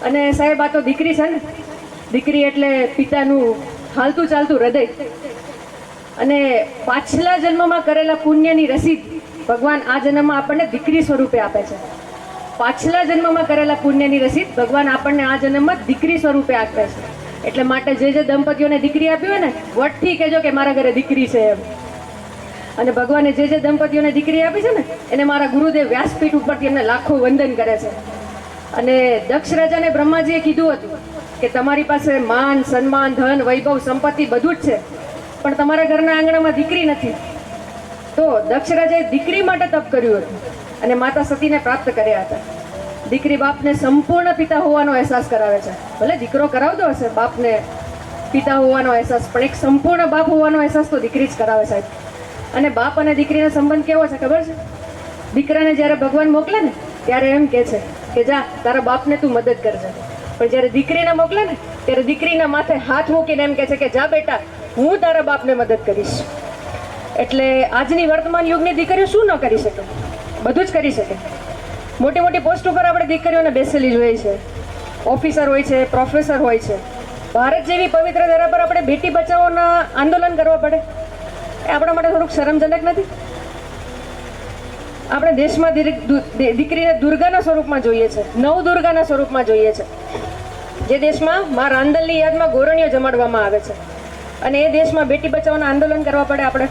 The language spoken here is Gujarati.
અને સાહેબ આ તો દીકરી છે ને, દીકરી એટલે પિતાનું હાલતું ચાલતું હૃદય. અને પાછલા જન્મમાં કરેલા પુણ્યની રસીદ ભગવાન આ જન્મમાં આપણને દીકરી સ્વરૂપે આપે છે. પાછલા જન્મમાં કરેલા પુણ્યની રસીદ ભગવાન આપણને આ જન્મમાં દીકરી સ્વરૂપે આપે છે. એટલે માટે જે દંપતીઓને દીકરી આપી હોય ને, વટથી કહેજો કે મારા ઘરે દીકરી છે એમ. અને ભગવાને જે દંપતીઓને દીકરી આપી છે ને, એને મારા ગુરુદેવ વ્યાસપીઠ ઉપરથી એમને લાખો વંદન કરે છે. અને દક્ષ રાજાને બ્રહ્માજીએ કીધું હતું કે તમારી પાસે માન, સન્માન, ધન, વૈભવ, સંપત્તિ બધું જ છે, પણ તમારા ઘરના આંગણામાં દીકરી નથી. તો દક્ષ રાજાએ દીકરી માટે તપ કર્યું હતું અને માતા સતીને પ્રાપ્ત કર્યા હતા. દીકરી બાપને સંપૂર્ણ પિતા હોવાનો અહેસાસ કરાવે છે. ભલે દીકરો કરાવતો હશે બાપને પિતા હોવાનો અહેસાસ, પણ એક સંપૂર્ણ બાપ હોવાનો અહેસાસ તો દીકરી જ કરાવે સાહેબ. અને બાપ અને દીકરીનો સંબંધ કેવો છે ખબર છે? દીકરાને જ્યારે ભગવાન મોકલે ને ત્યારે એમ કહે છે કે જા તારા બાપને તું મદદ કરજે. પણ જ્યારે દીકરીને મોકલે ને ત્યારે દીકરીના માથે હાથ મૂકીને એમ કહે છે કે જા બેટા, હું તારા બાપને મદદ કરીશ. એટલે આજની વર્તમાન યુગની દીકરીઓ શું ન કરી શકે? બધું જ કરી શકે. મોટી મોટી પોસ્ટ ઉપર આપણે દીકરીઓને બેસેલી જોઈએ છે. ઓફિસર હોય છે, પ્રોફેસર હોય છે. ભારત જેવી પવિત્ર ધરા પર આપણે બેટી બચાવોના આંદોલન કરવા પડે, એ આપણા માટે થોડુંક શરમજનક નથી? આપણે દેશમાં દીકરીને દુર્ગાના સ્વરૂપમાં જોઈએ છે, નવદુર્ગાના સ્વરૂપમાં જોઈએ છે. જે દેશમાં મા રાંદલની યાદમાં ગોરણીઓ જમાડવામાં આવે છે, અને એ દેશમાં બેટી બચાવોના આંદોલન કરવા પડે આપણે.